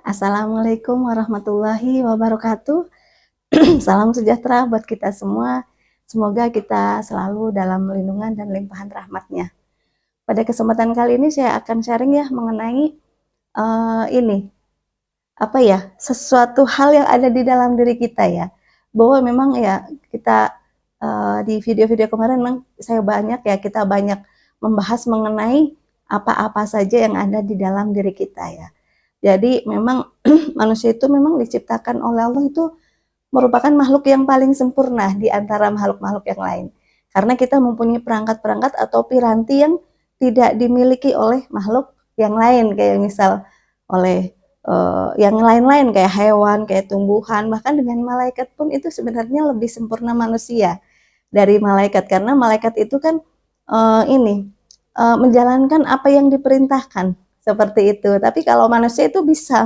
Assalamualaikum warahmatullahi wabarakatuh. Salam sejahtera buat kita semua. Semoga kita selalu dalam lindungan dan limpahan rahmatnya. Pada kesempatan kali ini saya akan sharing ya mengenai ini apa ya, sesuatu hal yang ada di dalam diri kita ya. Bahwa memang ya kita di video-video kemarin memang kita banyak membahas mengenai apa-apa saja yang ada di dalam diri kita ya. Jadi memang manusia itu memang diciptakan oleh Allah itu merupakan makhluk yang paling sempurna di antara makhluk-makhluk yang lain. Karena kita mempunyai perangkat-perangkat atau piranti yang tidak dimiliki oleh makhluk yang lain, kayak misal oleh yang lain-lain kayak hewan, kayak tumbuhan, bahkan dengan malaikat pun itu sebenarnya lebih sempurna manusia dari malaikat, karena malaikat itu kan menjalankan apa yang diperintahkan seperti itu. Tapi kalau manusia itu bisa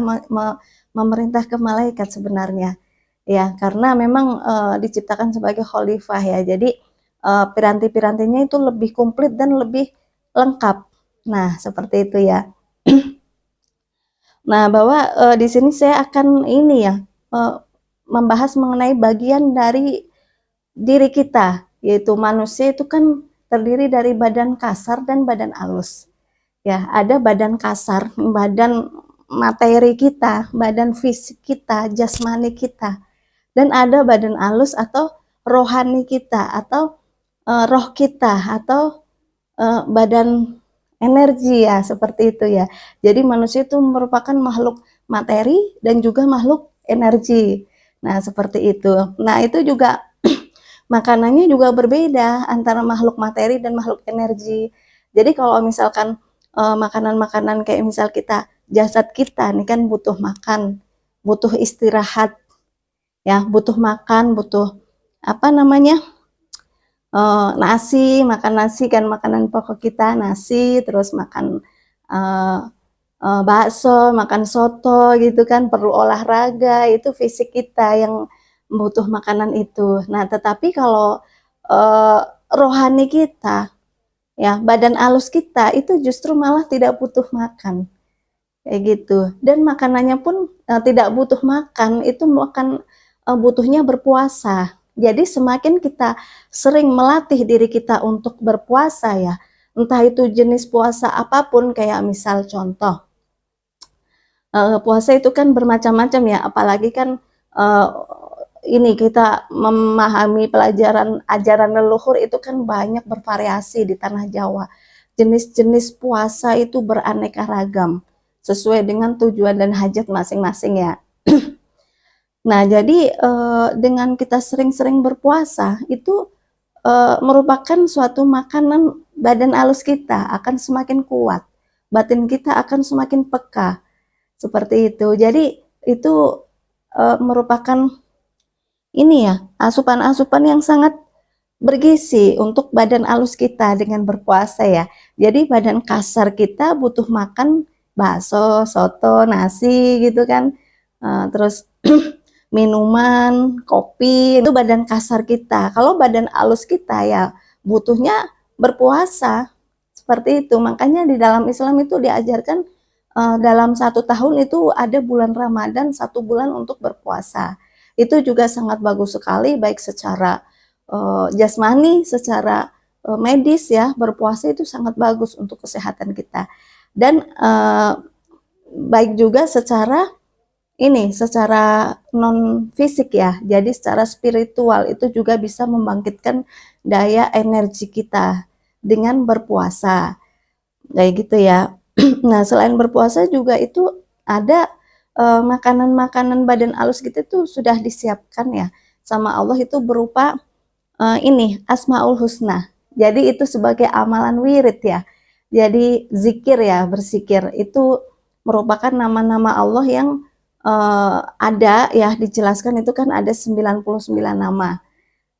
memerintah ke malaikat sebenarnya ya, karena memang diciptakan sebagai khalifah ya. Jadi piranti-pirantinya itu lebih komplit dan lebih lengkap. Nah, seperti itu ya. Nah, bahwa di sini saya akan membahas mengenai bagian dari diri kita, yaitu manusia itu kan terdiri dari badan kasar dan badan halus. Ya, ada badan kasar, badan materi kita, badan fisik kita, jasmani kita. Dan ada badan halus atau rohani kita, atau roh kita, atau badan energi ya, seperti itu ya. Jadi manusia itu merupakan makhluk materi dan juga makhluk energi. Nah, seperti itu. Nah, itu juga makanannya juga berbeda antara makhluk materi dan makhluk energi. Jadi kalau misalkan makanan-makanan kayak misal kita, jasad kita nih kan butuh makan, butuh istirahat, ya, butuh makan, butuh apa namanya, nasi, makan nasi kan makanan pokok kita, nasi, terus makan bakso, makan soto gitu kan, perlu olahraga, itu fisik kita yang butuh makanan itu. Nah, tetapi kalau rohani kita, ya, badan halus kita itu justru malah tidak butuh makan, kayak gitu. Dan makanannya pun tidak butuh makan, itu butuhnya berpuasa. Jadi semakin kita sering melatih diri kita untuk berpuasa ya, entah itu jenis puasa apapun, kayak misal contoh, puasa itu kan bermacam-macam ya, apalagi kan ini kita memahami pelajaran ajaran leluhur itu kan banyak bervariasi di tanah Jawa. Jenis-jenis puasa itu beraneka ragam sesuai dengan tujuan dan hajat masing-masing ya. Nah, jadi dengan kita sering-sering berpuasa itu merupakan suatu makanan, badan halus kita akan semakin kuat, batin kita akan semakin peka, seperti itu. Jadi itu merupakan ini ya, asupan-asupan yang sangat bergizi untuk badan halus kita dengan berpuasa ya. Jadi badan kasar kita butuh makan bakso, soto, nasi gitu kan. Terus minuman, kopi, itu badan kasar kita. Kalau badan halus kita ya butuhnya berpuasa. Seperti itu. Makanya di dalam Islam itu diajarkan dalam 1 tahun itu ada bulan Ramadan, 1 bulan untuk berpuasa. Itu juga sangat bagus sekali, baik secara jasmani, secara medis ya, berpuasa itu sangat bagus untuk kesehatan kita. Dan baik juga secara non fisik ya. Jadi secara spiritual itu juga bisa membangkitkan daya energi kita dengan berpuasa. Kayak gitu ya. Nah, selain berpuasa juga itu ada makanan-makanan badan halus gitu tuh sudah disiapkan ya sama Allah, itu berupa Asmaul Husna. Jadi itu sebagai amalan wirid ya. Jadi zikir ya, berzikir itu merupakan nama-nama Allah yang ada ya, dijelaskan itu kan ada 99 nama.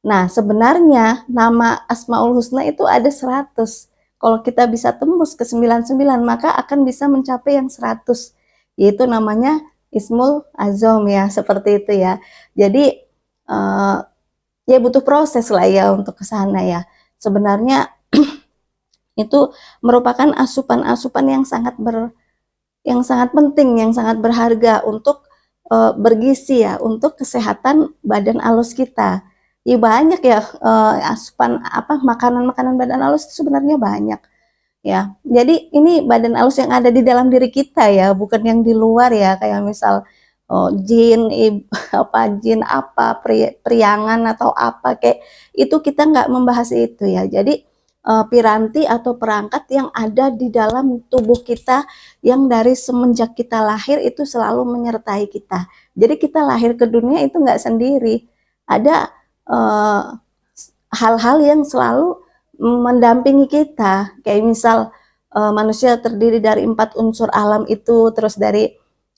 Nah, sebenarnya nama Asmaul Husna itu ada 100. Kalau kita bisa tembus ke 99, maka akan bisa mencapai yang 100. Yaitu namanya Ismul Azam ya, seperti itu ya. Jadi ya butuh proses lah ya untuk ke sana ya. Sebenarnya itu merupakan asupan-asupan yang sangat yang sangat penting, yang sangat berharga untuk bergizi ya, untuk kesehatan badan alus kita. Ya banyak ya, asupan apa makanan-makanan badan alus itu sebenarnya banyak ya. Jadi ini badan alus yang ada di dalam diri kita ya, bukan yang di luar ya, kayak misal jin, apa jin apa, priangan atau apa kayak itu kita nggak membahas itu ya. Jadi piranti atau perangkat yang ada di dalam tubuh kita yang dari semenjak kita lahir itu selalu menyertai kita. Jadi kita lahir ke dunia itu nggak sendiri. Ada hal-hal yang selalu mendampingi kita. Kayak misal manusia terdiri dari 4 unsur alam itu, terus dari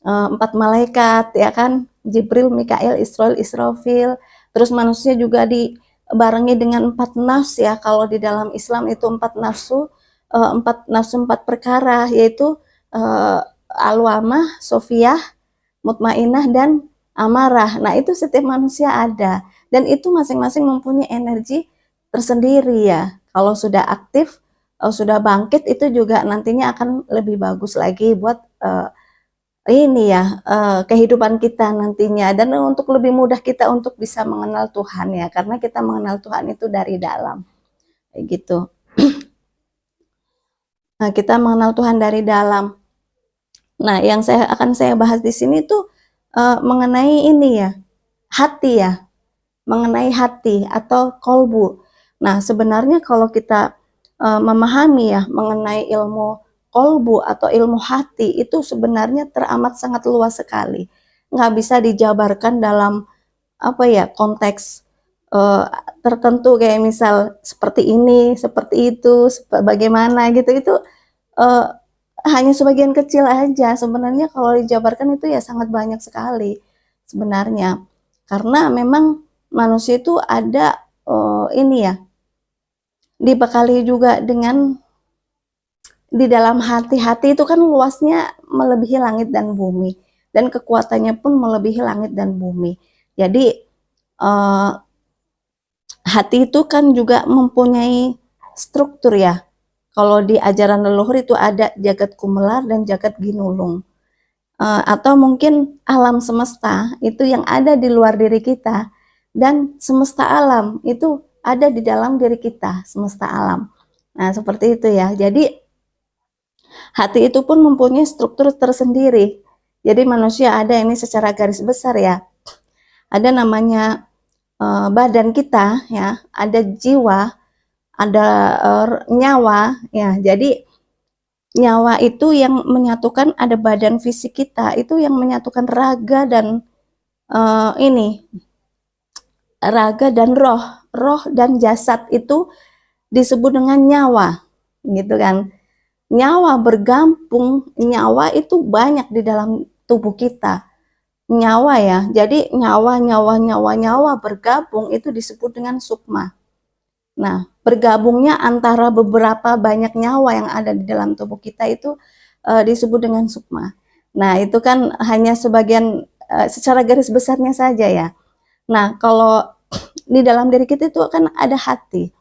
4 malaikat ya kan, Jibril, Mikail, Israil, Israfil. Terus manusia juga dibarengi dengan 4 nafs ya. Kalau di dalam Islam itu 4 nafsu, 4 nafsu 4 perkara, yaitu alwamah, sofiyah, mutmainah, dan amarah. Nah itu setiap manusia ada, dan itu masing-masing mempunyai energi tersendiri ya. Kalau sudah aktif, sudah bangkit, itu juga nantinya akan lebih bagus lagi buat ini ya, kehidupan kita nantinya, dan untuk lebih mudah kita untuk bisa mengenal Tuhan ya, karena kita mengenal Tuhan itu dari dalam, kayak gitu. Nah, kita mengenal Tuhan dari dalam. Nah, yang akan saya bahas di sini tuh mengenai ini ya, hati ya, mengenai hati atau kolbu. Nah, sebenarnya kalau kita memahami ya mengenai ilmu kolbu atau ilmu hati, itu sebenarnya teramat sangat luas sekali. Nggak bisa dijabarkan dalam apa ya, konteks tertentu kayak misal seperti ini, seperti itu, bagaimana gitu. Itu hanya sebagian kecil aja. Sebenarnya kalau dijabarkan itu ya sangat banyak sekali sebenarnya. Karena memang manusia itu ada ini ya, dibekali juga dengan di dalam hati itu kan luasnya melebihi langit dan bumi, dan kekuatannya pun melebihi langit dan bumi. Jadi hati itu kan juga mempunyai struktur ya. Kalau di ajaran leluhur itu ada jagat kumelar dan jagat ginulung. Atau mungkin alam semesta itu yang ada di luar diri kita, dan semesta alam itu ada di dalam diri kita, semesta alam. Nah, seperti itu ya. Jadi hati itu pun mempunyai struktur tersendiri. Jadi manusia ada ini secara garis besar ya. Ada namanya badan kita ya, ada jiwa, ada nyawa ya. Jadi nyawa itu yang menyatukan, ada badan fisik kita itu yang menyatukan raga dan raga dan roh dan jasad itu disebut dengan nyawa, gitu kan. Nyawa bergabung, nyawa itu banyak di dalam tubuh kita. Nyawa ya, jadi nyawa bergabung itu disebut dengan sukma. Nah, bergabungnya antara beberapa banyak nyawa yang ada di dalam tubuh kita itu disebut dengan sukma. Nah, itu kan hanya sebagian secara garis besarnya saja ya. Nah, kalau di dalam diri kita itu kan ada hati.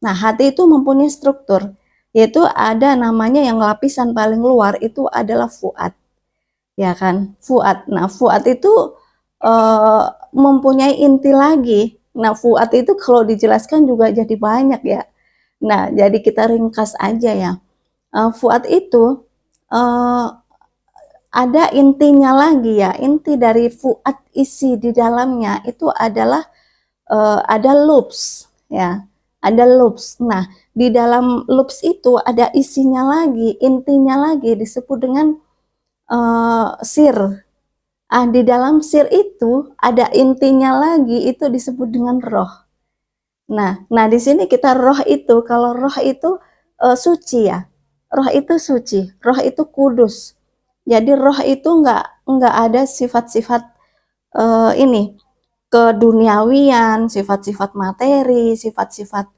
Nah, hati itu mempunyai struktur, yaitu ada namanya yang lapisan paling luar itu adalah fuad. Ya kan, fuad. Nah, fuad itu mempunyai inti lagi. Nah, fuad itu kalau dijelaskan juga jadi banyak ya. Nah, jadi kita ringkas aja ya. Fuad itu ada intinya lagi ya. Inti dari fuad, isi di dalamnya itu adalah ada lubs ya. Ada lubs. Nah, di dalam lubs itu ada isinya lagi, intinya lagi, disebut dengan sir. Di dalam sir itu ada intinya lagi, itu disebut dengan roh. Nah di sini kita roh itu, kalau roh itu suci ya, roh itu suci, roh itu kudus. Jadi roh itu nggak ada sifat-sifat ini keduniawian, sifat-sifat materi, sifat-sifat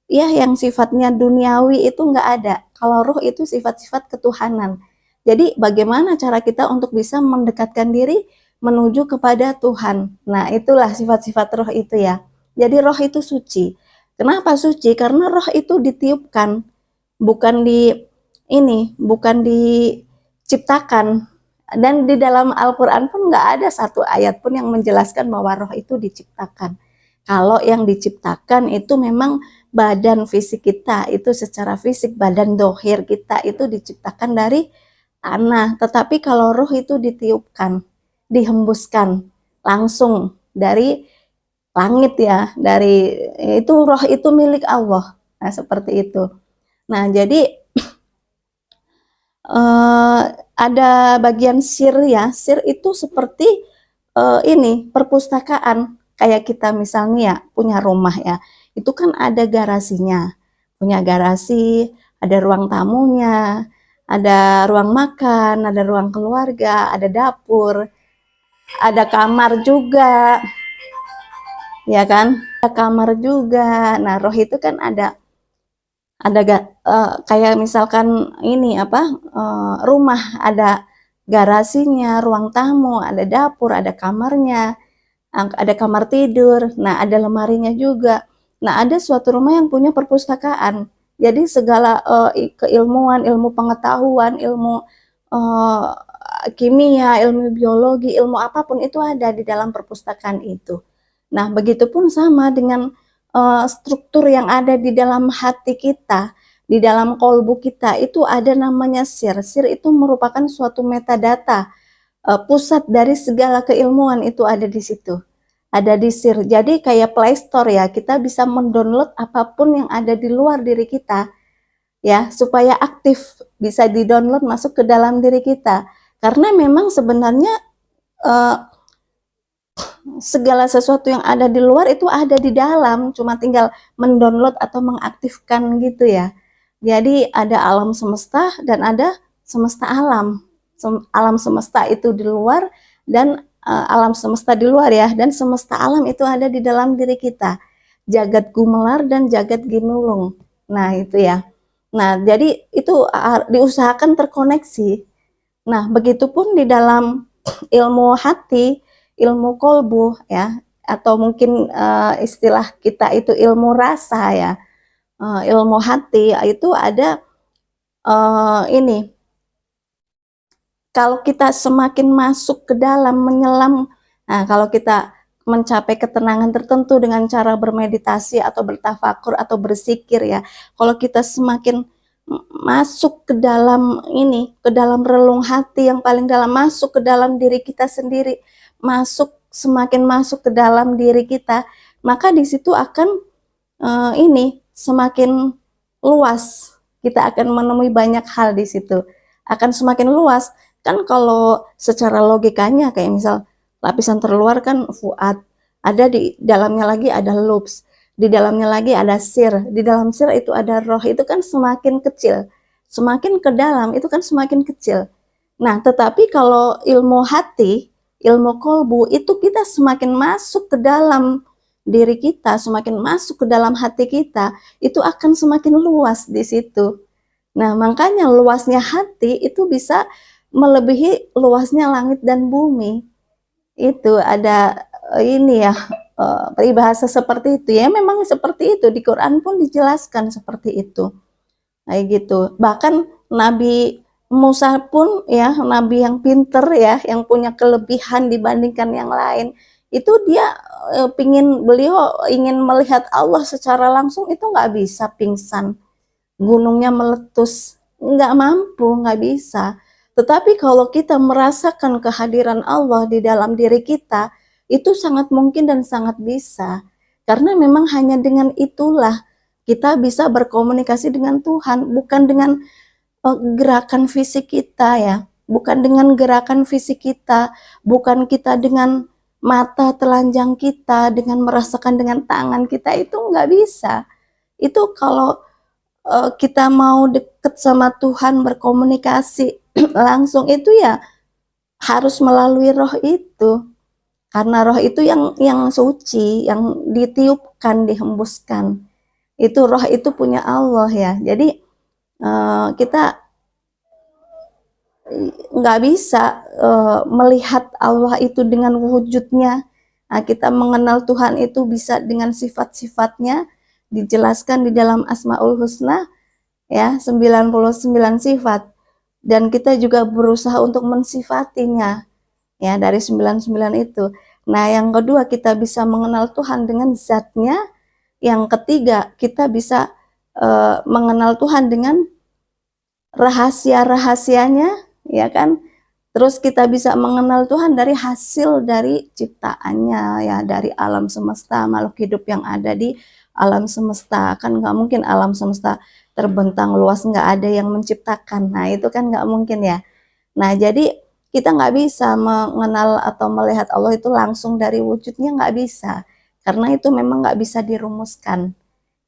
ya yang sifatnya duniawi itu nggak ada. Kalau roh itu sifat-sifat ketuhanan. Jadi bagaimana cara kita untuk bisa mendekatkan diri menuju kepada Tuhan. Nah, itulah sifat-sifat roh itu ya. Jadi roh itu suci. Kenapa suci? Karena roh itu ditiupkan, bukan bukan diciptakan diciptakan. Dan di dalam Al-Quran pun nggak ada satu ayat pun yang menjelaskan bahwa roh itu diciptakan. Kalau yang diciptakan itu memang badan fisik kita, itu secara fisik, badan dohir kita itu diciptakan dari tanah. Tetapi kalau roh itu ditiupkan, dihembuskan langsung dari langit ya, dari itu roh itu milik Allah. Nah, seperti itu. Nah, jadi ada bagian sir ya. Sir itu seperti ini perpustakaan. Kayak kita misalnya ya punya rumah ya, itu kan ada garasinya, punya garasi, ada ruang tamunya, ada ruang makan, ada ruang keluarga, ada dapur, ada kamar juga, ya kan? Ada kamar juga. Nah, roh itu kan ada kayak misalkan ini apa rumah, ada garasinya, ruang tamu, ada dapur, ada kamarnya, ada kamar tidur, nah ada lemarinya juga. Nah, ada suatu rumah yang punya perpustakaan, jadi segala keilmuan, ilmu pengetahuan, ilmu kimia, ilmu biologi, ilmu apapun itu ada di dalam perpustakaan itu. Nah, begitupun sama dengan struktur yang ada di dalam hati kita, di dalam kolbu kita, itu ada namanya sir. Sir itu merupakan suatu metadata, pusat dari segala keilmuan itu ada di situ. Ada di sir. Jadi kayak Play Store ya, kita bisa mendownload apapun yang ada di luar diri kita, ya, supaya aktif, bisa di-download masuk ke dalam diri kita. Karena memang sebenarnya segala sesuatu yang ada di luar itu ada di dalam, cuma tinggal mendownload atau mengaktifkan gitu ya. Jadi ada alam semesta dan ada semesta alam. Alam semesta itu di luar dan alam semesta di luar ya, dan semesta alam itu ada di dalam diri kita. Jagat gumelar dan jagat ginulung. Nah, itu ya. Nah, jadi itu diusahakan terkoneksi. Nah, begitupun di dalam ilmu hati, ilmu kolbu ya, atau mungkin istilah kita itu ilmu rasa ya, ilmu hati itu ada ini. Kalau kita semakin masuk ke dalam, menyelam, nah kalau kita mencapai ketenangan tertentu dengan cara bermeditasi atau bertafakur atau bersikir ya, kalau kita semakin masuk ke dalam ini, ke dalam relung hati yang paling dalam, masuk ke dalam diri kita sendiri, semakin masuk ke dalam diri kita, maka di situ akan ini semakin luas, kita akan menemui banyak hal di situ, akan semakin luas. Kan kalau secara logikanya kayak misal lapisan terluar kan fuad, ada di dalamnya lagi ada lubs, di dalamnya lagi ada sir, di dalam sir itu ada roh, itu kan semakin kecil, semakin ke dalam itu kan semakin kecil. Nah, tetapi kalau ilmu hati, ilmu kolbu itu kita semakin masuk ke dalam diri kita, semakin masuk ke dalam hati kita, itu akan semakin luas di situ. Nah, makanya luasnya hati itu bisa melebihi luasnya langit dan bumi. Itu ada ini ya, peribahasa seperti itu ya, memang seperti itu, di Quran pun dijelaskan seperti itu. Kayak gitu. Bahkan Nabi Musa pun ya, nabi yang pinter ya, yang punya kelebihan dibandingkan yang lain, itu dia beliau ingin melihat Allah secara langsung, itu nggak bisa, pingsan, gunungnya meletus, nggak mampu, nggak bisa. Tetapi kalau kita merasakan kehadiran Allah di dalam diri kita, itu sangat mungkin dan sangat bisa. Karena memang hanya dengan itulah kita bisa berkomunikasi dengan Tuhan, bukan dengan gerakan fisik kita ya, bukan dengan gerakan fisik kita, bukan kita dengan mata telanjang kita, dengan merasakan dengan tangan kita, itu nggak bisa. Itu kalau kita mau deket sama Tuhan, berkomunikasi langsung, itu ya harus melalui roh itu, karena roh itu yang suci, yang ditiupkan, dihembuskan, itu roh itu punya Allah ya. Jadi kita nggak bisa melihat Allah itu dengan wujudnya. Nah, kita mengenal Tuhan itu bisa dengan sifat-sifatnya, dijelaskan di dalam Asmaul Husna ya, 99 sifat. dan kita juga berusaha untuk mensifatinya, ya, dari 99 itu. Nah, yang kedua kita bisa mengenal Tuhan dengan zatnya, yang ketiga kita bisa mengenal Tuhan dengan rahasia-rahasianya, ya kan? Terus kita bisa mengenal Tuhan dari hasil dari ciptaannya, ya, dari alam semesta, makhluk hidup yang ada di alam semesta. Kan nggak mungkin alam semesta terbentang luas, nggak ada yang menciptakan. Nah, itu kan nggak mungkin ya. Nah, jadi kita nggak bisa mengenal atau melihat Allah itu langsung dari wujudnya, nggak bisa. Karena itu memang nggak bisa dirumuskan.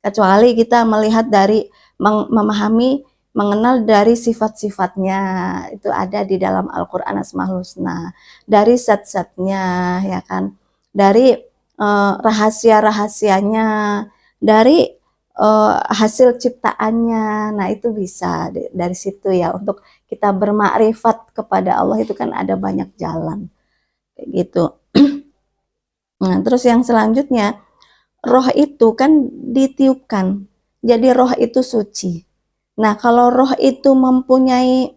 Kecuali kita melihat dari memahami, mengenal dari sifat-sifatnya, itu ada di dalam Al-Quran Asmaul Husna, dari zat-zatnya, ya kan, dari rahasia-rahasianya, dari hasil ciptaannya. Nah, itu bisa dari situ ya, untuk kita bermakrifat kepada Allah itu kan ada banyak jalan kayak gitu. Nah, terus yang selanjutnya, roh itu kan ditiupkan, jadi roh itu suci. Nah, kalau roh itu mempunyai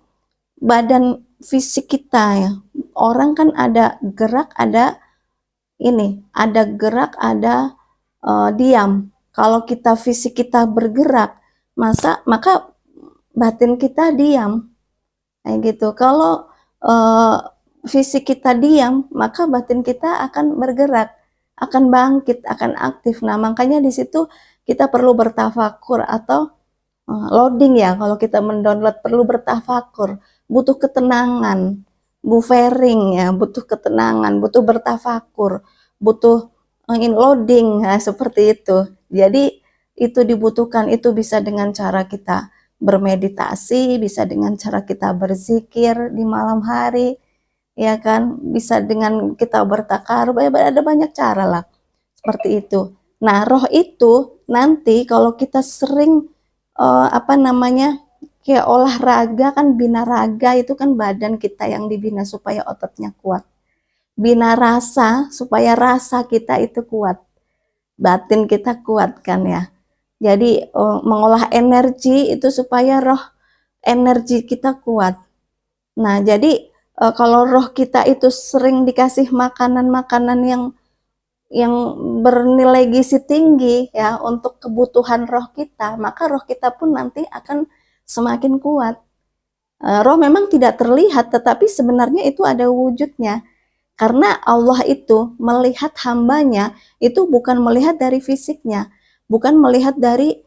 badan fisik kita ya, orang kan ada gerak, ada ini, ada gerak, ada diam. Kalau kita fisik kita bergerak, maka batin kita diam, kayak gitu. Kalau fisik kita diam, maka batin kita akan bergerak, akan bangkit, akan aktif. Nah, makanya di situ kita perlu bertafakur atau loading ya. Kalau kita mendownload perlu bertafakur, butuh ketenangan, buffering ya, butuh ketenangan, butuh bertafakur, butuh loading, ya, seperti itu. Jadi itu dibutuhkan, itu bisa dengan cara kita bermeditasi, bisa dengan cara kita berzikir di malam hari, ya kan, bisa dengan kita bertakarub, ada banyak cara lah seperti itu. Nah, roh itu nanti kalau kita sering apa namanya, kayak olahraga kan, bina raga itu kan badan kita yang dibina supaya ototnya kuat, bina rasa supaya rasa kita itu kuat, batin kita kuat kan ya. Jadi mengolah energi itu supaya roh energi kita kuat. Nah, jadi kalau roh kita itu sering dikasih makanan-makanan yang bernilai gizi tinggi ya untuk kebutuhan roh kita, maka roh kita pun nanti akan semakin kuat. Roh memang tidak terlihat, tetapi sebenarnya itu ada wujudnya. Karena Allah itu melihat hambanya itu bukan melihat dari fisiknya, bukan melihat dari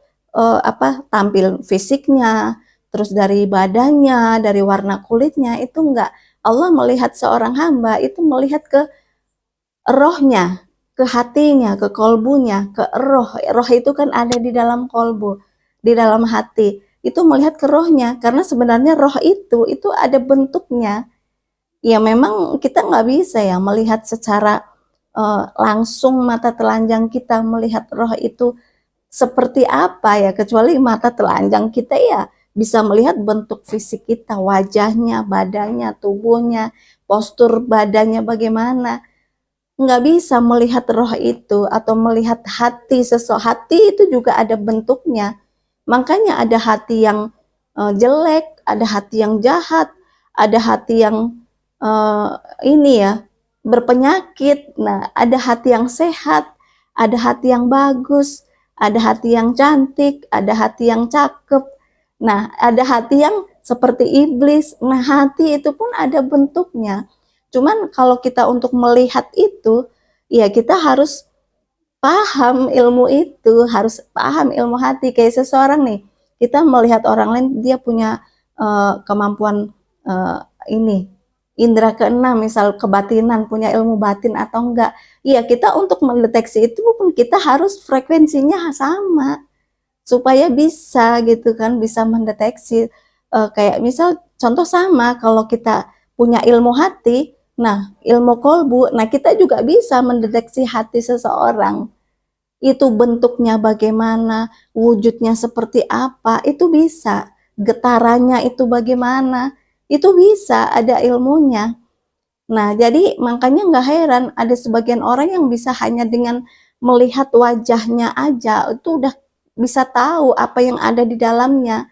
tampil fisiknya, terus dari badannya, dari warna kulitnya, itu enggak. Allah melihat seorang hamba itu melihat ke rohnya, ke hatinya, ke kolbunya, ke roh. Roh itu kan ada di dalam kolbu, di dalam hati. Itu melihat ke rohnya, karena sebenarnya roh itu ada bentuknya. Ya memang kita nggak bisa ya melihat secara langsung mata telanjang kita melihat roh itu seperti apa ya, kecuali mata telanjang kita ya bisa melihat bentuk fisik kita, wajahnya, badannya, tubuhnya, postur badannya bagaimana. Nggak bisa melihat roh itu atau melihat hati sesuatu. Hati itu juga ada bentuknya. Makanya ada hati yang jelek, ada hati yang jahat, ada hati yang ini ya, berpenyakit. Nah, ada hati yang sehat, ada hati yang bagus, ada hati yang cantik, ada hati yang cakep. Nah, ada hati yang seperti iblis. Nah, hati itu pun ada bentuknya. Cuman kalau kita untuk melihat itu, ya kita harus paham ilmu itu, harus paham ilmu hati. Kayak seseorang nih, kita melihat orang lain, dia punya kemampuan ini, indera keenam, misal kebatinan, punya ilmu batin atau enggak. Iya, kita untuk mendeteksi itu pun kita harus frekuensinya sama, supaya bisa gitu kan, bisa mendeteksi. Kayak misal contoh sama, kalau kita punya ilmu hati, nah ilmu kolbu, nah kita juga bisa mendeteksi hati seseorang. Itu bentuknya bagaimana, wujudnya seperti apa, itu bisa. Getarannya itu bagaimana, itu bisa, ada ilmunya. Nah, jadi makanya nggak heran ada sebagian orang yang bisa hanya dengan melihat wajahnya aja, itu udah bisa tahu apa yang ada di dalamnya.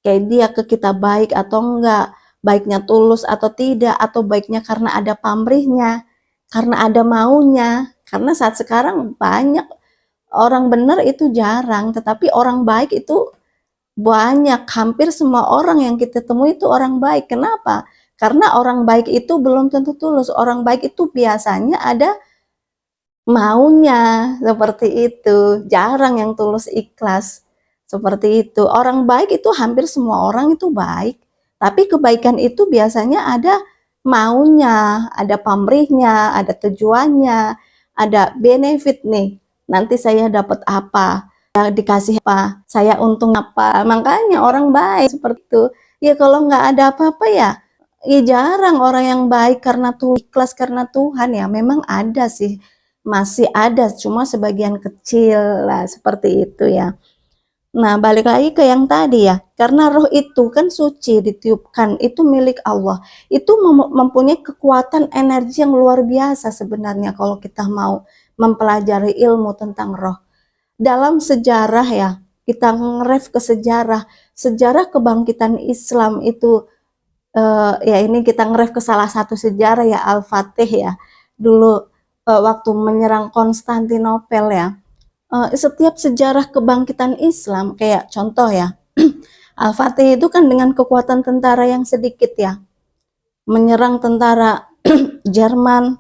kayak dia ke kita baik atau enggak, baiknya tulus atau tidak, atau baiknya karena ada pamrihnya, karena ada maunya. Karena saat sekarang banyak orang benar itu jarang, tetapi orang baik itu banyak. Hampir semua orang yang kita temui itu orang baik. Kenapa? Karena orang baik itu belum tentu tulus. Orang baik itu biasanya ada maunya, seperti itu. Jarang yang tulus ikhlas, seperti itu. Orang baik itu hampir semua orang itu baik, tapi kebaikan itu biasanya ada maunya, ada pamrihnya, ada tujuannya, ada benefit nih. Nanti saya dapat apa? Ya, dikasih apa? Saya untung apa? Makanya orang baik seperti itu. Ya kalau nggak ada apa-apa ya, ya jarang orang yang baik karena tulus ikhlas karena Tuhan ya. Memang ada sih, masih ada, cuma sebagian kecil lah seperti itu ya. Nah, balik lagi ke yang tadi ya, karena roh itu kan suci, ditiupkan, itu milik Allah. Itu mempunyai kekuatan energi yang luar biasa sebenarnya kalau kita mau mempelajari ilmu tentang roh. Dalam sejarah ya, kita ngeref ke sejarah, sejarah kebangkitan Islam itu ya ini kita ngeref ke salah satu sejarah ya, Al-Fatih ya. Dulu waktu menyerang Konstantinopel ya, setiap sejarah kebangkitan Islam kayak contoh ya, Al-Fatih itu kan dengan kekuatan tentara yang sedikit ya, menyerang tentara Jerman,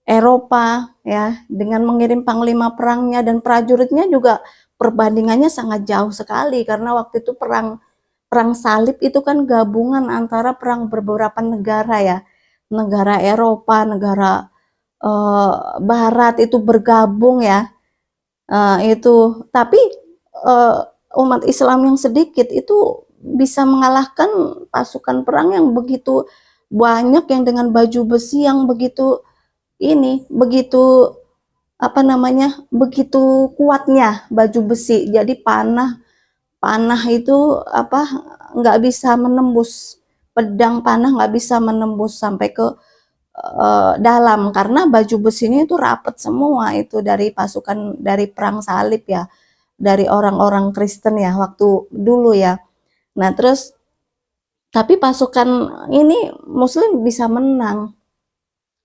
Eropa ya, dengan mengirim panglima perangnya dan prajuritnya juga perbandingannya sangat jauh sekali karena waktu itu perang perang salib itu kan gabungan antara perang beberapa negara ya, negara Eropa, negara Barat itu bergabung ya. Itu tapi umat Islam yang sedikit itu bisa mengalahkan pasukan perang yang begitu banyak, yang dengan baju besi yang begitu ini, begitu apa namanya, begitu kuatnya baju besi. Jadi panah panah itu apa, nggak bisa menembus, pedang panah nggak bisa menembus sampai ke dalam karena baju besinya itu rapet semua, itu dari pasukan dari perang salib ya, dari orang-orang Kristen ya waktu dulu ya. Nah terus tapi pasukan ini Muslim bisa menang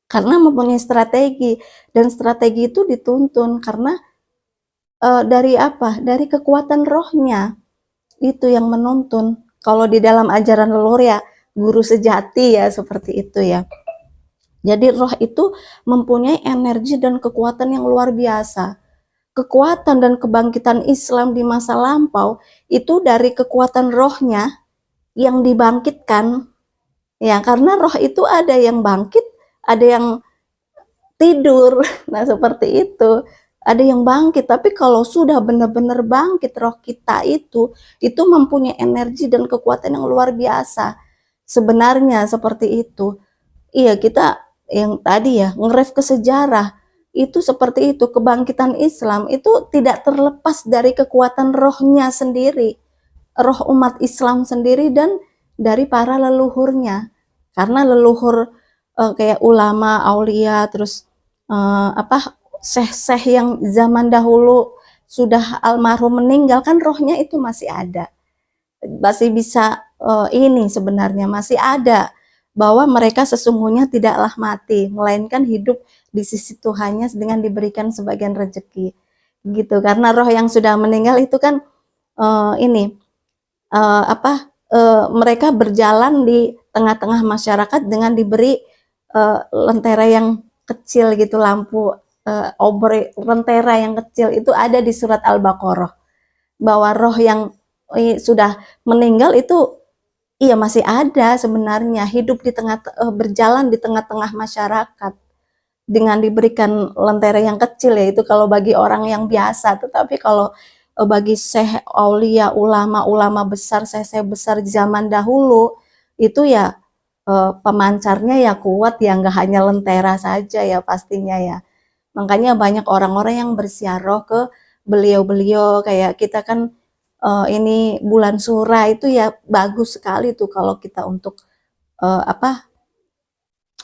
karena mempunyai strategi, dan strategi itu dituntun karena dari apa? Dari kekuatan rohnya itu yang menuntun. Kalau di dalam ajaran leluhur ya guru sejati ya seperti itu ya. Jadi roh itu mempunyai energi dan kekuatan yang luar biasa. Kekuatan dan kebangkitan Islam di masa lampau itu dari kekuatan rohnya yang dibangkitkan ya, karena roh itu ada yang bangkit, ada yang tidur. Nah, seperti itu. Ada yang bangkit, tapi kalau sudah benar-benar bangkit roh kita itu mempunyai energi dan kekuatan yang luar biasa. Sebenarnya seperti itu. Iya, kita yang tadi ya, ngeref ke sejarah, itu seperti itu, kebangkitan Islam itu tidak terlepas dari kekuatan rohnya sendiri, roh umat Islam sendiri dan dari para leluhurnya. Karena leluhur kayak ulama, aulia, terus apa syekh-syekh yang zaman dahulu sudah almarhum meninggal kan rohnya itu masih ada, masih bisa ini sebenarnya masih ada, bahwa mereka sesungguhnya tidaklah mati melainkan hidup di sisi Tuhannya dengan diberikan sebagian rezeki gitu. Karena roh yang sudah meninggal itu kan ini apa mereka berjalan di tengah-tengah masyarakat dengan diberi lentera yang kecil gitu, lampu obor lentera yang kecil itu ada di surat Al-Baqarah, bahwa roh yang sudah meninggal itu iya masih ada sebenarnya, hidup di tengah berjalan di tengah-tengah masyarakat dengan diberikan lentera yang kecil ya, itu kalau bagi orang yang biasa. Tetapi kalau bagi syekh aulia, ulama-ulama besar, syekh besar zaman dahulu itu ya pemancarnya ya kuat ya, nggak hanya lentera saja ya pastinya ya. Makanya banyak orang-orang yang berziarah ke beliau-beliau, kayak kita kan ini bulan Sura itu ya bagus sekali tuh kalau kita untuk apa,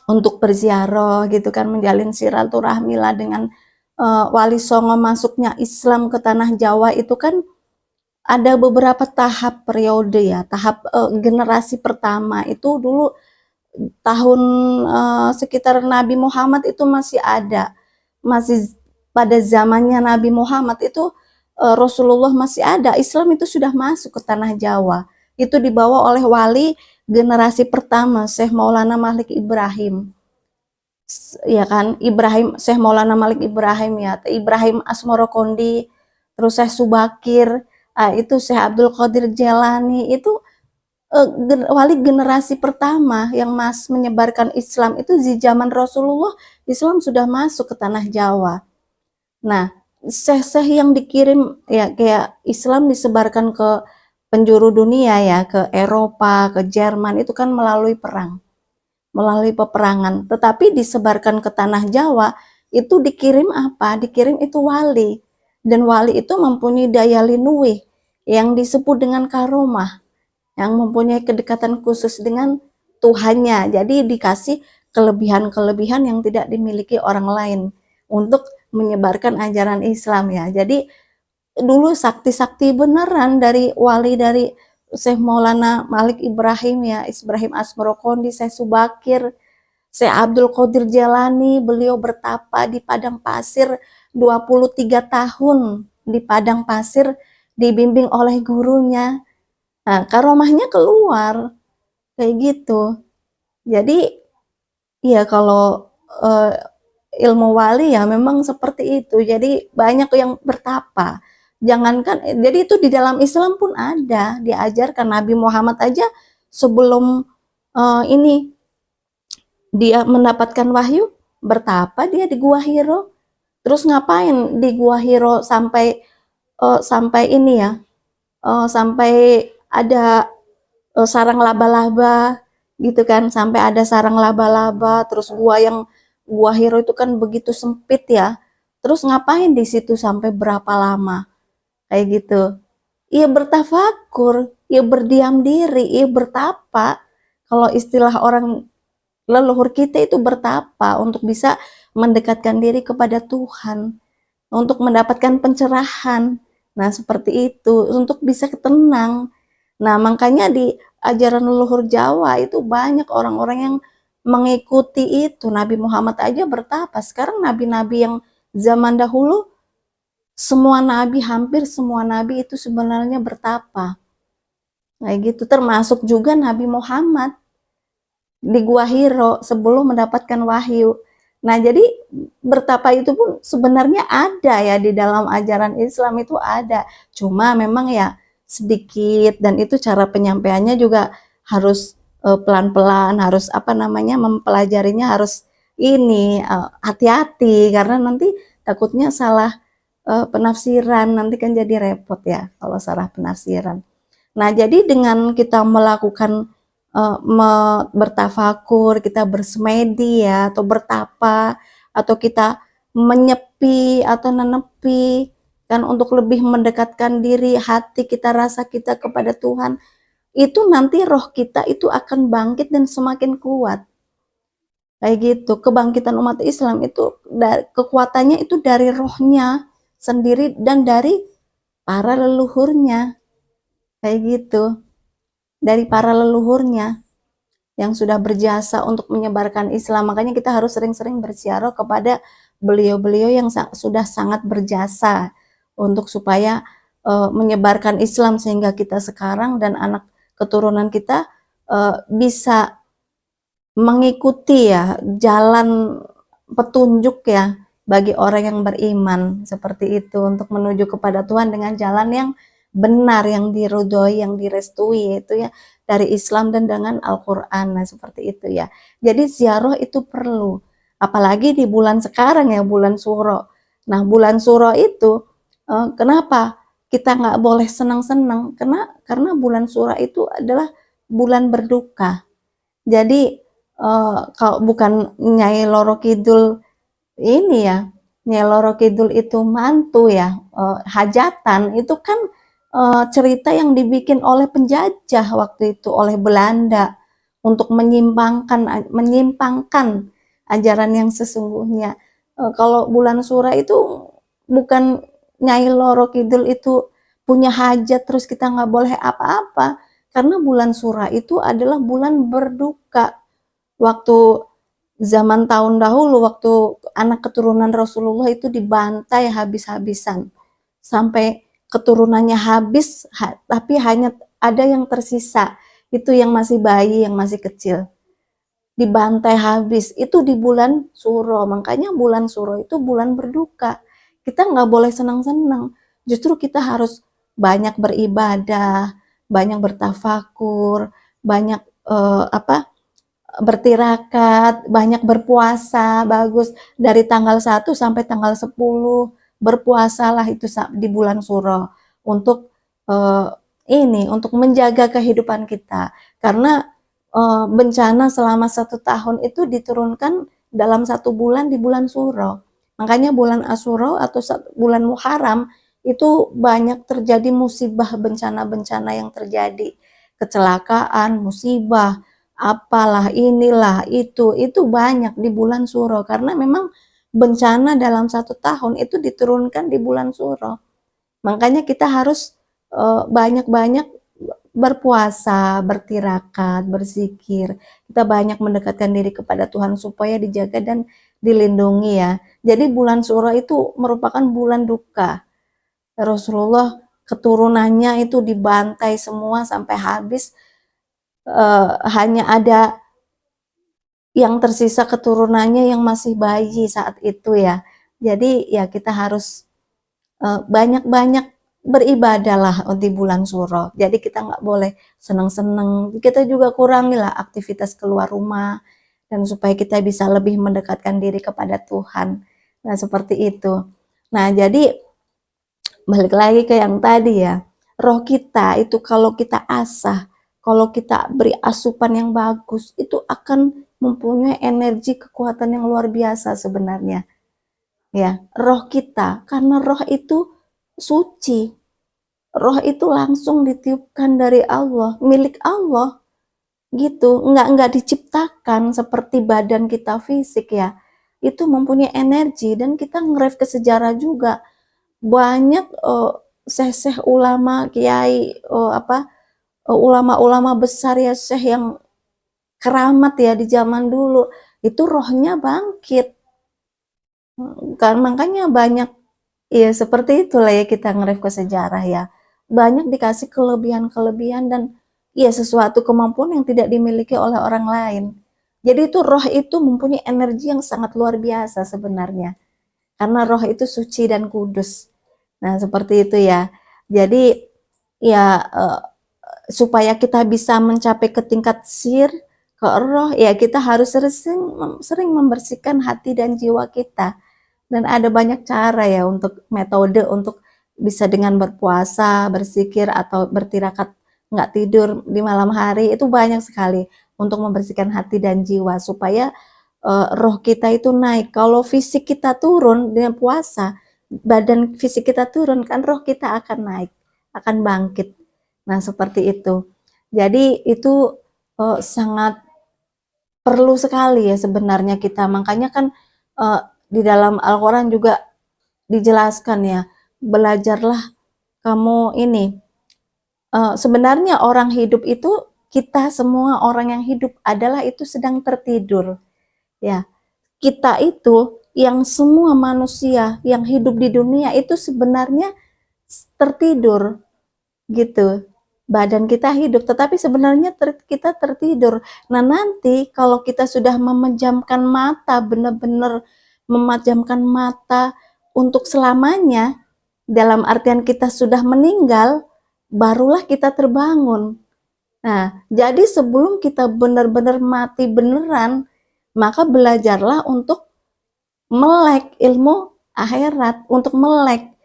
untuk berziarah gitu kan, menjalin silaturahmi lah dengan Wali Songo. Masuknya Islam ke tanah Jawa itu kan ada beberapa tahap periode ya, tahap, generasi pertama itu dulu tahun, sekitar Nabi Muhammad itu masih ada, masih pada zamannya Nabi Muhammad itu, Rasulullah masih ada, Islam itu sudah masuk ke tanah Jawa. Itu dibawa oleh wali generasi pertama, Syekh Maulana Malik Ibrahim. Ya kan, Ibrahim, Syekh Maulana Malik Ibrahim ya, Ibrahim Asmorokondi, terus Syekh Subakir, itu Syekh Abdul Qadir Jelani, itu wali generasi pertama yang menyebarkan Islam itu di zaman Rasulullah. Islam sudah masuk ke tanah Jawa. Nah, syekh-syekh yang dikirim ya, kayak Islam disebarkan ke penjuru dunia ya, ke Eropa, ke Jerman, itu kan melalui perang, melalui peperangan. Tetapi disebarkan ke tanah Jawa itu dikirim apa? Dikirim itu wali, dan wali itu mempunyai daya linuih yang disebut dengan karomah, yang mempunyai kedekatan khusus dengan Tuhannya. Jadi dikasih kelebihan-kelebihan yang tidak dimiliki orang lain untuk menyebarkan ajaran Islam ya. Jadi dulu sakti-sakti beneran dari wali, dari Syekh Maulana Malik Ibrahim ya, Ibrahim Asmorokondi, Syekh Subakir, Syekh Abdul Qadir Jelani, beliau bertapa di padang pasir 23 tahun di padang pasir, dibimbing oleh gurunya. Nah, karomahnya keluar kayak gitu. Jadi ya kalau ilmu wali ya memang seperti itu. Jadi banyak yang bertapa. Jangankan, jadi itu di dalam Islam pun ada diajarkan. Nabi Muhammad aja sebelum ini dia mendapatkan wahyu, bertapa dia di Gua Hiro. Terus ngapain di Gua Hiro sampai sampai ini ya, sampai ada sarang laba-laba gitu kan, sampai ada sarang laba-laba. Terus gua Hiro itu kan begitu sempit ya, terus ngapain di situ sampai berapa lama kayak gitu? Ia bertafakur, ia berdiam diri, ia bertapa. Kalau istilah orang leluhur kita itu bertapa, untuk bisa mendekatkan diri kepada Tuhan, untuk mendapatkan pencerahan. Nah, seperti itu, untuk bisa tenang. Nah, makanya di ajaran leluhur Jawa itu banyak orang-orang yang mengikuti itu. Nabi Muhammad aja bertapa. Sekarang nabi-nabi yang zaman dahulu, semua nabi, hampir semua nabi itu sebenarnya bertapa. Kayak gitu, termasuk juga Nabi Muhammad di Gua Hiro sebelum mendapatkan wahyu. Nah, jadi bertapa itu pun sebenarnya ada ya di dalam ajaran Islam, itu ada. Cuma memang ya sedikit, dan itu cara penyampaiannya juga harus pelan-pelan, harus apa namanya, mempelajarinya harus ini hati-hati, karena nanti takutnya salah penafsiran, nanti kan jadi repot ya kalau salah penafsiran. Nah, jadi dengan kita melakukan bertafakur, kita bersemedi ya, atau bertapa, atau kita menyepi atau nenepi kan, untuk lebih mendekatkan diri, hati kita, rasa kita kepada Tuhan, itu nanti roh kita itu akan bangkit dan semakin kuat. Kayak gitu. Kebangkitan umat Islam itu kekuatannya itu dari rohnya sendiri dan dari para leluhurnya. Kayak gitu. Dari para leluhurnya yang sudah berjasa untuk menyebarkan Islam. Makanya kita harus sering-sering berziarah kepada beliau-beliau yang sudah sangat berjasa untuk supaya menyebarkan Islam, sehingga kita sekarang dan anak keturunan kita bisa mengikuti ya jalan petunjuk ya bagi orang yang beriman, seperti itu, untuk menuju kepada Tuhan dengan jalan yang benar, yang diridhoi, yang direstui, itu ya dari Islam dan dengan Al-Quran. Nah, seperti itu ya. Jadi ziarah itu perlu, apalagi di bulan sekarang ya, bulan Suro. Nah, bulan Suro itu kenapa kita nggak boleh senang-senang? Karena bulan Suro itu adalah bulan berduka. Jadi kalau bukan Nyai Loro Kidul ini ya, Nyai Loro Kidul itu mantu ya, hajatan itu kan cerita yang dibikin oleh penjajah waktu itu, oleh Belanda, untuk menyimpangkan ajaran yang sesungguhnya. Kalau bulan Suro itu bukan Nyai Loro Kidul itu punya hajat terus kita nggak boleh apa-apa. Karena bulan Suro itu adalah bulan berduka. Waktu zaman tahun dahulu, waktu anak keturunan Rasulullah itu dibantai habis-habisan. Sampai keturunannya habis, tapi hanya ada yang tersisa. Itu yang masih bayi, yang masih kecil. Dibantai habis. Itu di bulan Suro. Makanya bulan Suro itu bulan berduka. Kita nggak boleh senang-senang. Justru kita harus banyak beribadah, banyak bertafakur, banyak bertirakat, banyak berpuasa, bagus. Dari tanggal 1 sampai tanggal 10 berpuasalah itu di bulan Suro untuk untuk menjaga kehidupan kita. Karena bencana selama 1 tahun itu diturunkan dalam 1 bulan di bulan Suro. Makanya bulan Asyura atau bulan Muharram itu banyak terjadi musibah, bencana-bencana yang terjadi, kecelakaan, musibah, apalah, inilah, itu banyak di bulan Suro. Karena memang bencana dalam 1 tahun itu diturunkan di bulan Suro. Makanya kita harus banyak-banyak berpuasa, bertirakat, berzikir. Kita banyak mendekatkan diri kepada Tuhan supaya dijaga dan dilindungi ya. Jadi bulan Suro itu merupakan bulan duka. Rasulullah keturunannya itu dibantai semua sampai habis. Hanya ada yang tersisa keturunannya yang masih bayi saat itu ya. Jadi ya kita harus banyak-banyak beribadahlah di bulan Suro. Jadi kita nggak boleh senang-senang. Kita juga kurangilah aktivitas keluar rumah dan supaya kita bisa lebih mendekatkan diri kepada Tuhan. Nah seperti itu. Nah jadi balik lagi ke yang tadi ya. Roh kita itu kalau kita asah, kalau kita beri asupan yang bagus, itu akan mempunyai energi kekuatan yang luar biasa sebenarnya. Ya, roh kita, karena roh itu suci. Roh itu langsung ditiupkan dari Allah, milik Allah. Gitu, nggak diciptakan seperti badan kita fisik ya. Itu mempunyai energi dan kita ngeref ke sejarah juga. Banyak syekh-syekh ulama, kiai, ulama-ulama besar ya, syekh yang keramat ya di zaman dulu. Itu rohnya bangkit. Kan makanya banyak ya seperti itulah ya kita ngeref ke sejarah ya. Banyak dikasih kelebihan-kelebihan dan ya sesuatu kemampuan yang tidak dimiliki oleh orang lain. Jadi itu roh itu mempunyai energi yang sangat luar biasa sebenarnya. Karena roh itu suci dan kudus. Nah, seperti itu ya. Jadi ya supaya kita bisa mencapai ke tingkat sir, ke roh, ya kita harus sering membersihkan hati dan jiwa kita. Dan ada banyak cara ya untuk metode untuk bisa dengan berpuasa, berzikir atau bertirakat, nggak tidur di malam hari, itu banyak sekali untuk membersihkan hati dan jiwa supaya roh kita itu naik. Kalau fisik kita turun dengan puasa, badan fisik kita turun, kan roh kita akan naik, akan bangkit. Nah, seperti itu. Jadi itu sangat perlu sekali ya sebenarnya kita. Makanya kan di dalam Al-Quran juga dijelaskan ya, belajarlah kamu ini. Sebenarnya orang hidup itu, kita semua orang yang hidup adalah itu sedang tertidur. Ya, kita itu yang semua manusia yang hidup di dunia itu sebenarnya tertidur gitu. Badan kita hidup, tetapi sebenarnya kita tertidur. Nah, nanti kalau kita sudah memejamkan mata, benar-benar memejamkan mata untuk selamanya, dalam artian kita sudah meninggal, barulah kita terbangun. Nah, jadi sebelum kita benar-benar mati beneran, maka belajarlah untuk melek ilmu akhirat, untuk melek,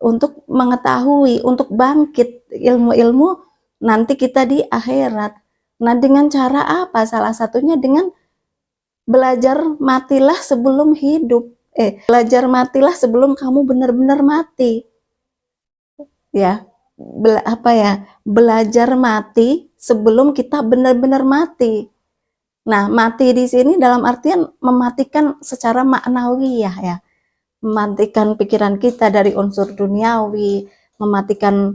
untuk mengetahui, untuk bangkit ilmu-ilmu nanti kita di akhirat. Nah, dengan cara apa? Salah satunya dengan belajar matilah sebelum hidup. Belajar matilah sebelum kamu benar-benar mati. Ya, belajar mati sebelum kita benar-benar mati. Nah, mati di sini dalam artian mematikan secara maknawi ya. Mematikan pikiran kita dari unsur duniawi, mematikan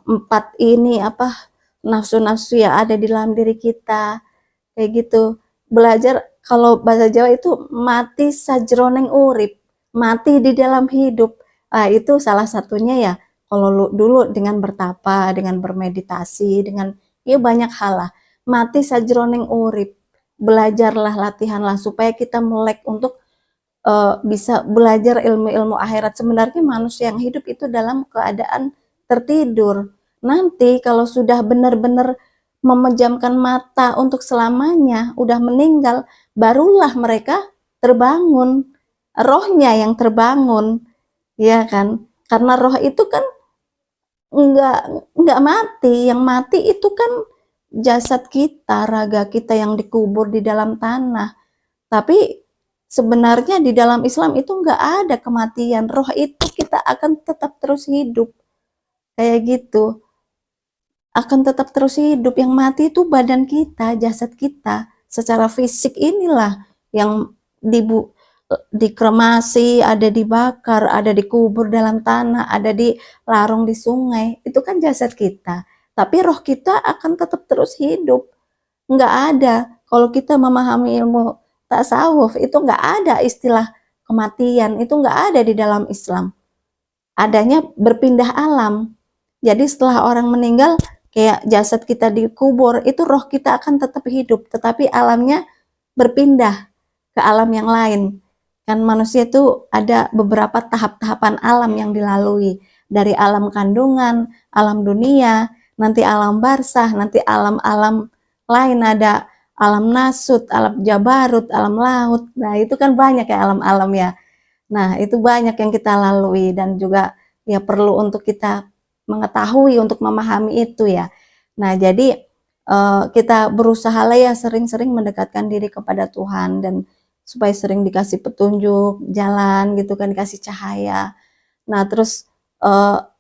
empat ini apa nafsu-nafsu yang ada di dalam diri kita kayak gitu. Belajar kalau bahasa Jawa itu mati sajroning urip, mati di dalam hidup. Itu salah satunya ya kalau dulu dengan bertapa, dengan bermeditasi, dengan ya banyak hal lah. Mati sajroning urip. Belajarlah, latihanlah supaya kita melek untuk bisa belajar ilmu-ilmu akhirat. Sebenarnya manusia yang hidup itu dalam keadaan tertidur. Nanti kalau sudah benar-benar memejamkan mata untuk selamanya, udah meninggal, barulah mereka terbangun. Rohnya yang terbangun, ya kan? Karena roh itu kan enggak enggak mati, yang mati itu kan jasad kita, raga kita yang dikubur di dalam tanah. Tapi sebenarnya di dalam Islam itu enggak ada kematian. Roh itu kita akan tetap terus hidup. Kayak gitu. Akan tetap terus hidup. Yang mati itu badan kita, jasad kita. Secara fisik inilah yang dikremasi, ada dibakar, ada dikubur dalam tanah, ada dilarung di sungai. Itu kan jasad kita. Tapi roh kita akan tetap terus hidup. Nggak ada. Kalau kita memahami ilmu tasawuf, itu nggak ada istilah kematian. Itu nggak ada di dalam Islam. Adanya berpindah alam. Jadi setelah orang meninggal, kayak jasad kita dikubur, itu roh kita akan tetap hidup, tetapi alamnya berpindah ke alam yang lain. Kan manusia itu ada beberapa tahap-tahapan alam yang dilalui. Dari alam kandungan, alam dunia, nanti alam barzah, nanti alam-alam lain, ada alam nasut, alam jabarut, alam laut. Nah, itu kan banyak ya alam-alam ya. Nah, itu banyak yang kita lalui dan juga ya perlu untuk kita mengetahui untuk memahami itu ya. Nah, jadi kita berusaha lah ya sering-sering mendekatkan diri kepada Tuhan dan supaya sering dikasih petunjuk jalan gitu kan, dikasih cahaya. Nah, terus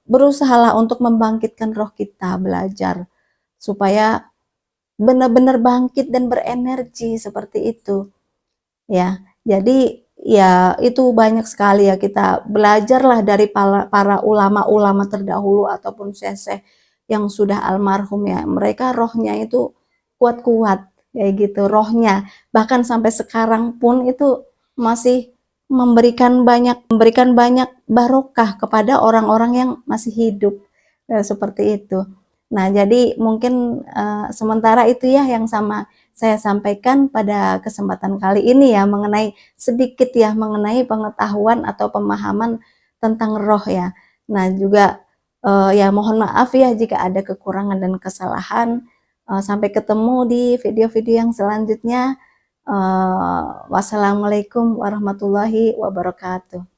berusahalah untuk membangkitkan roh kita, belajar supaya benar-benar bangkit dan berenergi seperti itu. Ya, jadi ya itu banyak sekali ya kita belajarlah dari para ulama-ulama terdahulu ataupun syekh-syekh yang sudah almarhum ya. Mereka rohnya itu kuat-kuat kayak gitu rohnya. Bahkan sampai sekarang pun itu masih memberikan banyak barokah kepada orang-orang yang masih hidup. Seperti itu. Nah, jadi mungkin sementara itu ya yang saya sampaikan pada kesempatan kali ini ya mengenai sedikit ya mengenai pengetahuan atau pemahaman tentang roh ya. Nah, juga ya mohon maaf ya jika ada kekurangan dan kesalahan. Sampai ketemu di video-video yang selanjutnya. Wassalamualaikum warahmatullahi wabarakatuh.